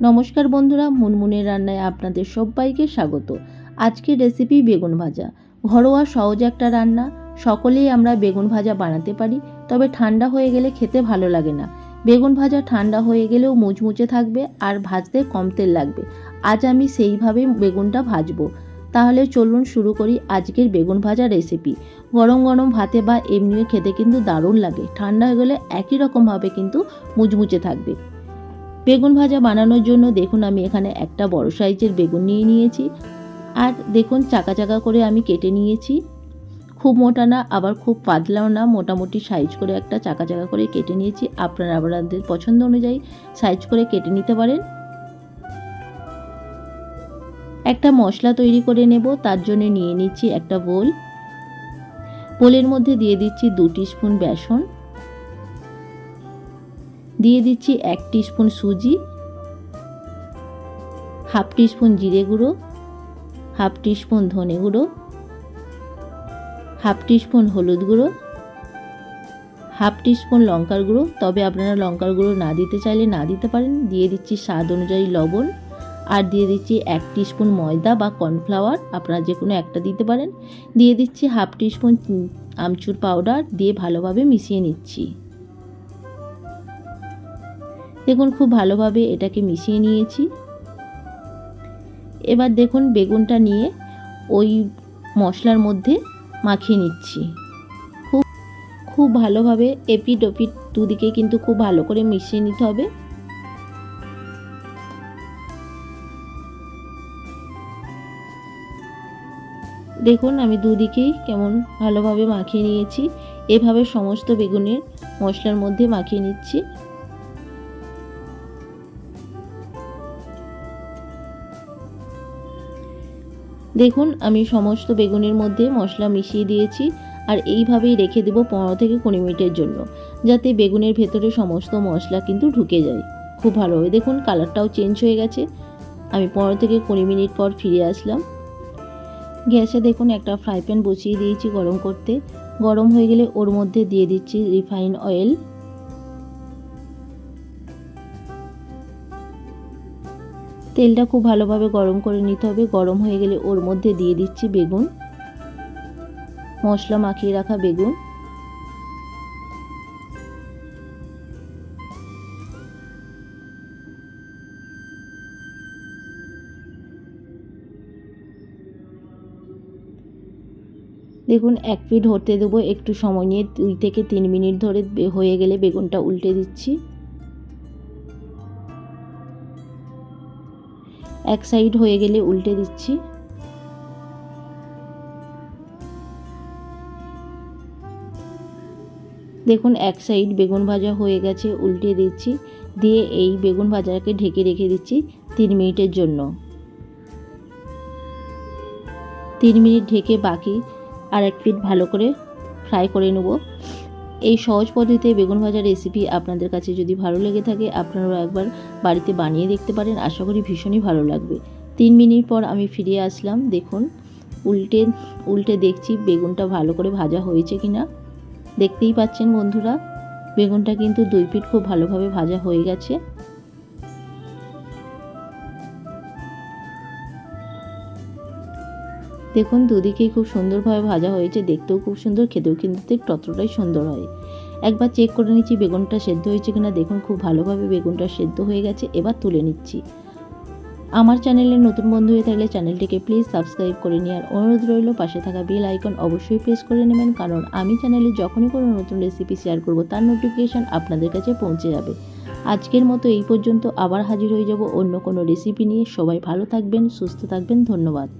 নমস্কার বন্ধুরা, মুনমুনের রান্নায় আপনাদের সবাইকে স্বাগত। আজকের রেসিপি বেগুন ভাজা। ঘরোয়া সহজ একটা রান্না, সকলেই আমরা বেগুন ভাজা বানাতে পারি, তবে ঠান্ডা হয়ে গেলে খেতে ভালো লাগে না। বেগুন ভাজা ঠান্ডা হয়ে গেলেও মুচমুচে থাকবে আর ভাজতে কম তেল লাগবে। আজ আমি সেইভাবেই বেগুনটা ভাজবো। তাহলে চলুন শুরু করি আজকের বেগুন ভাজা রেসিপি। গরম গরম ভাতে বা এমনিও খেতে কিন্তু দারুণ লাগে। ঠান্ডা হয়ে গেলে একই রকমভাবে কিন্তু মুচমুচে থাকবে। বেগুন ভাজা বানানোর জন্য দেখুন আমি এখানে একটা বড় সাইজের বেগুন নিয়ে নিয়েছি। আর দেখুন চাকা চাকা করে আমি কেটে নিয়েছি। খুব মোটা না আবার খুব পাতলাও না, মোটামুটি সাইজ করে একটা চাকা চাকা করে কেটে নিয়েছি। আপনারা আপনাদের পছন্দ অনুযায়ী সাইজ করে কেটে নিতে পারেন। একটা মশলা তৈরি করে নেব, তার জন্য নিয়ে নিচ্ছি একটা বোলের মধ্যে দিয়ে দিচ্ছি 2 স্পুন বেসন, দিয়ে দিচ্ছি 1 স্পুন সুজি, হাফ স্পুন জিরে গুঁড়ো, হাফ স্পুন ধনে গুঁড়ো, হাফ স্পুন হলুদ গুঁড়ো, হাফ স্পুন লঙ্কার গুঁড়ো, তবে আপনারা লঙ্কার গুঁড়ো না দিতে চাইলে না দিতে পারেন। দিয়ে দিচ্ছি স্বাদ অনুযায়ী লবণ, আর দিয়ে দিচ্ছি 1 স্পুন ময়দা বা কর্নফ্লাওয়ার, আপনারা যে কোনো একটা দিতে পারেন। দিয়ে দিচ্ছি হাফ স্পুন আমচুর পাউডার, দিয়ে ভালোভাবে মিশিয়ে নিচ্ছি। দেখুন খুব ভালোভাবে এটাকে মিশিয়ে নিয়েছি। এবার দেখুন বেগুনটা নিয়ে ওই মশলার মধ্যে মাখিয়ে নিচ্ছি। খুব ভালোভাবে এপিট ওপিট দুদিকে কিন্তু খুব ভালো করে মিশিয়ে নিতে হবে। দেখুন আমি দুদিকেই কেমন ভালোভাবে মাখিয়ে নিয়েছি। এভাবে সমস্ত বেগুনের মশলার মধ্যে মাখিয়ে নিচ্ছি। দেখুন আমি সমস্ত বেগুনের মধ্যে মশলা মিশিয়ে দিয়েছি, আর এইভাবেই রেখে দেব 15 থেকে 20 মিনিটের জন্য, যাতে বেগুনের ভেতরে সমস্ত মশলা কিন্তু ঢুকে যায় খুব ভালোভাবে। দেখুন কালারটাও চেঞ্জ হয়ে গেছে। আমি 15 থেকে 20 মিনিট পর ফিরে আসলাম। গ্যাসে দেখুন একটা ফ্রাই প্যান বসিয়ে দিয়েছি গরম করতে। গরম হয়ে গেলে ওর মধ্যে দিয়ে দিচ্ছি রিফাইন অয়েল। তেলটা খুব ভালোভাবে গরম করে নিতে হবে। গরম হয়ে গেলে ওর মধ্যে দিয়ে দিচ্ছি বেগুন, মশলা মাখিয়ে রাখা বেগুন। দেখুন 1 পিঠ হতে দেবো একটু সময় নিয়ে, 2 থেকে 3 মিনিট ধরে হয়ে গেলে বেগুনটা উল্টে দিচ্ছি। এক সাইড হয়ে গেলে উল্টে দিচ্ছি। দেখুন এক সাইড বেগুন ভাজা হয়ে গেছে, উল্টে দিচ্ছি। দিয়ে এই বেগুন ভাজাকে ঢেকে রেখে দিচ্ছি 3 মিনিটের জন্য। 3 মিনিট ঢেকে বাকি আর 1 পিঠ ভালো করে ফ্রাই করে নেব। এই সহজ পদ্ধতিতে বেগুন ভাজা রেসিপি আপনাদের কাছে যদি ভালো লেগে থাকে, আপনারাও একবার বাড়িতে বানিয়ে দেখতে পারেন। আশা করি ভীষণই ভালো লাগবে। 3 মিনিট পর আমি ফিরে আসলাম। দেখুন উল্টে দেখছি বেগুনটা ভালো করে ভাজা হয়েছে কিনা। দেখতেই পাচ্ছেন বন্ধুরা, বেগুনটা কিন্তু 2 পিঠ খুব ভালোভাবে ভাজা হয়ে গেছে। দেখুন দুদিকেই খুব সুন্দরভাবে ভাজা হয়েছে, দেখতেও খুব সুন্দর, খেতেও কিন্তু ততটাই সুন্দর হয়। একবার চেক করে নিচ্ছি বেগুনটা সেদ্ধ হয়েছে কিনা। দেখুন খুব ভালোভাবে বেগুনটা সেদ্ধ হয়ে গেছে। এবার তুলে নিচ্ছি। আমার চ্যানেলে নতুন বন্ধু হয়ে থাকলে চ্যানেলটিকে প্লিজ সাবস্ক্রাইব করে নেওয়ার অনুরোধ রইল। পাশে থাকা বেল আইকন অবশ্যই প্রেস করে নেবেন, কারণ আমি চ্যানেলে যখনই কোনো নতুন রেসিপি শেয়ার করব তার নোটিফিকেশান আপনাদের কাছে পৌঁছে যাবে। আজকের মতো এই পর্যন্ত। আবার হাজির হয়ে যাব অন্য কোনো রেসিপি নিয়ে। সবাই ভালো থাকবেন, সুস্থ থাকবেন। ধন্যবাদ।